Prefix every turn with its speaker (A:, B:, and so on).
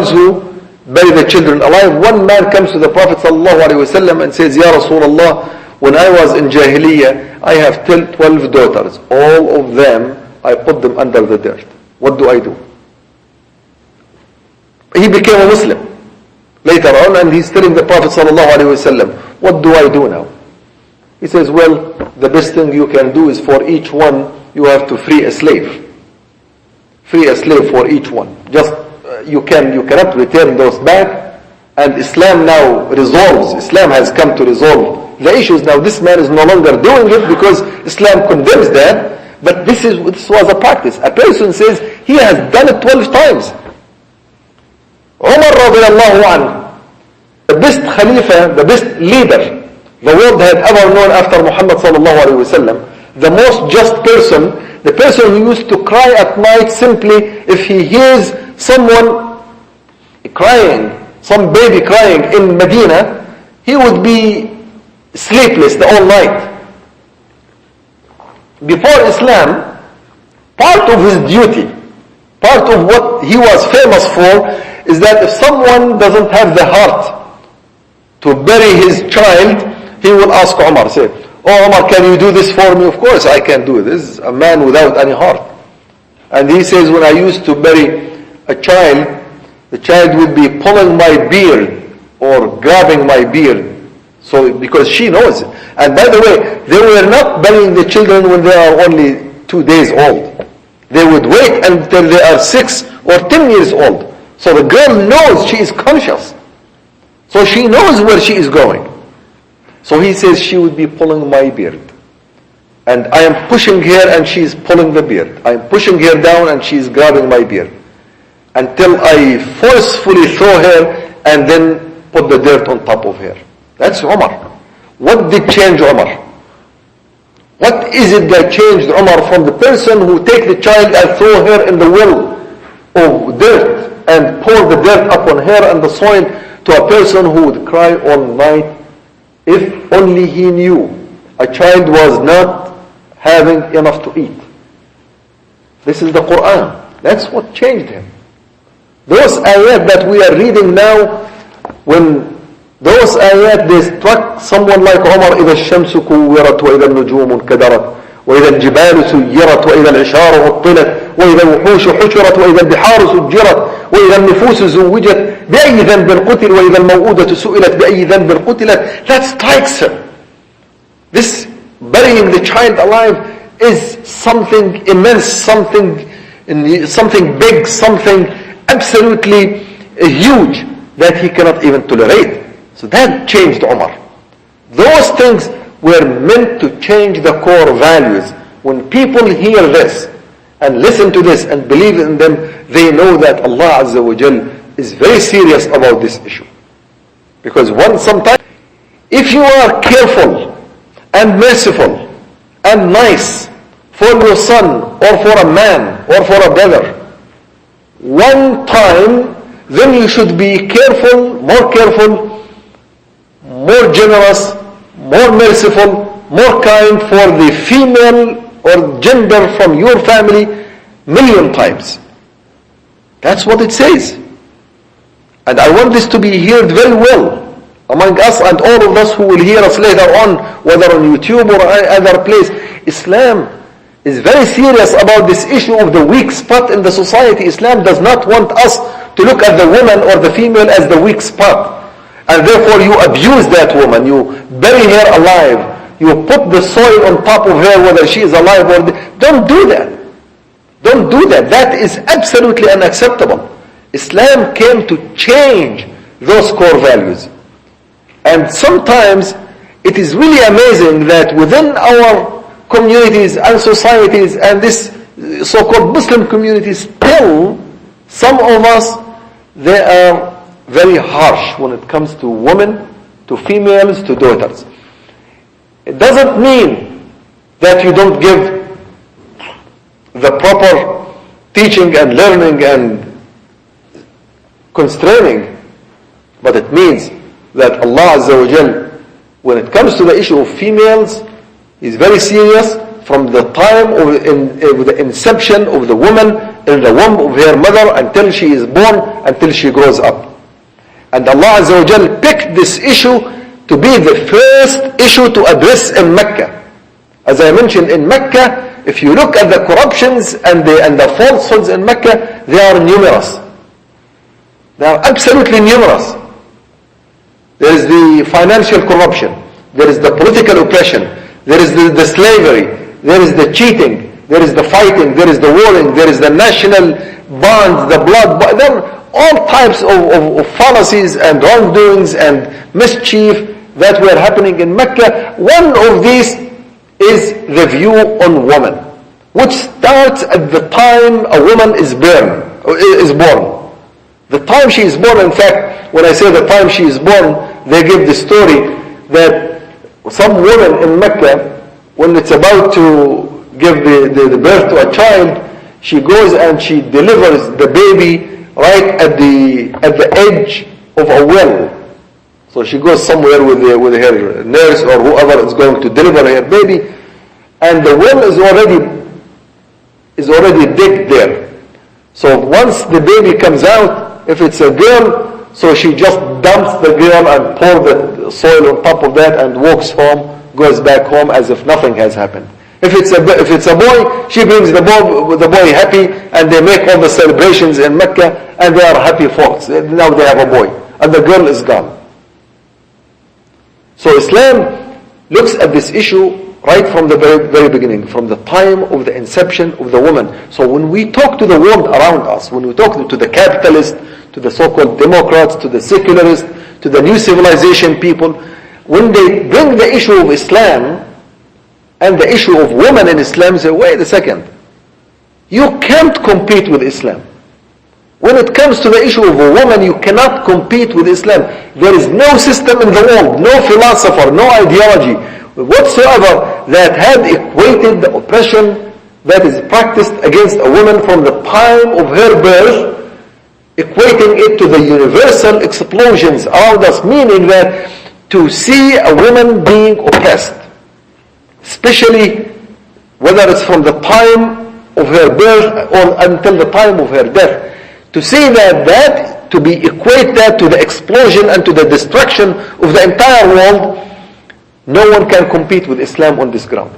A: who bury the children alive. One man comes to the Prophet ﷺ and says, Ya Rasulullah, when I was in Jahiliyyah, I have 12 daughters. All of them, I put them under the dirt. What do I do? He became a Muslim later on, and he's telling the Prophet ﷺ, what do I do now? He says, well, the best thing you can do is for each one, you have to free a slave. Free a slave for each one. Just, you cannot return those back. And Islam now resolves, Islam has come to resolve the issues. Now this man is no longer doing it because Islam condemns that, but this was a practice. A person says he has done it 12 times. Umar radiallahu anhu, the best Khalifa, the best leader the world had ever known after Muhammad sallallahu alayhi wasallam, the most just person, the person who used to cry at night simply if he hears someone crying, some baby crying in Medina, he would be sleepless the whole night. Before Islam, part of his duty, part of what he was famous for, is that if someone doesn't have the heart to bury his child, he will ask Umar, say, oh Umar, can you do this for me? Of course I can do this. A man without any heart. And he says, when I used to bury a child, the child would be pulling my beard or grabbing my beard. So, because she knows it. And by the way, they were not burying the children when they are only 2 days old. They would wait until they are 6 or 10 years old. So the girl knows, she is conscious. So she knows where she is going. So he says she would be pulling my beard. And I am pushing her and she is pulling the beard. I am pushing her down and she is grabbing my beard. Until I forcefully throw her and then put the dirt on top of her. That's Umar. What did change Umar? What is it that changed Umar from the person who take the child and throw her in the well of dirt and pour the dirt upon her and the soil, to a person who would cry all night if only he knew a child was not having enough to eat? This is the Quran. That's what changed him. Those ayat that we are reading now, when those ayat, they struck someone like Umar, إِذَا الشَّمْسُ كُوِّرَتْ وَإِذَا النُّجُومُ انْكَدَرَتْ وإذا الجبال سيرت وإذا العشار عطلت وإذا الوحوش حشرت وإذا البحار سجرت وإذا النفوس زوجت بأي ذنب قتل وإذا الموءودة سئلت بأي ذنب قتلت. That strikes him. This burying the child alive is something immense, something big, something absolutely huge that he cannot even tolerate. So that changed Umar. Those things were meant to change the core values. When people hear this and listen to this and believe in them, they know that Allah Azza wa Jal is very serious about this issue. Because sometimes, if you are careful and merciful and nice for your son or for a man or for a brother, one time, then you should be careful, more generous, more merciful, more kind for the female or gender from your family 1,000,000 times. That's what it says. And I want this to be heard very well among us and all of us who will hear us later on, whether on YouTube or other place. Islam is very serious about this issue of the weak spot in the society. Islam does not want us to look at the woman or the female as the weak spot. And therefore you abuse that woman, you bury her alive, you put the soil on top of her whether she is alive or dead. Don't do that. Don't do that. That is absolutely unacceptable. Islam came to change those core values. And sometimes it is really amazing that within our communities and societies and this so-called Muslim communities, still some of us, they are very harsh when it comes to women, to females, to daughters. It doesn't mean that you don't give the proper teaching and learning and constraining, but it means that Allah Azza wa Jal, when it comes to the issue of females, is very serious from the time of the inception of the woman in the womb of her mother until she is born, until she grows up. And Allah Azza wa Jal picked this issue to be the first issue to address in Mecca. As I mentioned, in Mecca, if you look at the corruptions and the falsehoods in Mecca, they are numerous. They are absolutely numerous. There is the financial corruption, there is the political oppression, there is the slavery, there is the cheating, there is the fighting, there is the warring, there is the national bonds, the blood, there are all types of fallacies and wrongdoings and mischief that were happening in Mecca. One of these is the view on woman, which starts at the time a woman is born. The time she is born, in fact, when I say the time she is born, they give the story that some woman in Mecca, when it's about to give the birth to a child, she goes and she delivers the baby right at the edge of a well. So she goes somewhere with her nurse or whoever is going to deliver her baby, and the well is already digged there. So once the baby comes out, if it's a girl, so she just dumps the girl and pours the soil on top of that and walks home, goes back home as if nothing has happened. If it's a boy, she brings the boy happy, and they make all the celebrations in Mecca, and they are happy folks. Now they have a boy, and the girl is gone. So Islam looks at this issue right from the very beginning, from the time of the inception of the woman. So when we talk to the world around us, when we talk to the capitalists, to the so-called Democrats, to the secularists, to the new civilization people, when they bring the issue of Islam and the issue of women in Islam, say, wait a second, you can't compete with Islam. When it comes to the issue of a woman, you cannot compete with Islam. There is no system in the world, no philosopher, no ideology whatsoever that had equated the oppression that is practiced against a woman from the time of her birth, equating it to the universal explosions around us, meaning that to see a woman being oppressed, especially whether it's from the time of her birth or until the time of her death, to see that to equate that to the explosion and to the destruction of the entire world, no one can compete with Islam on this ground.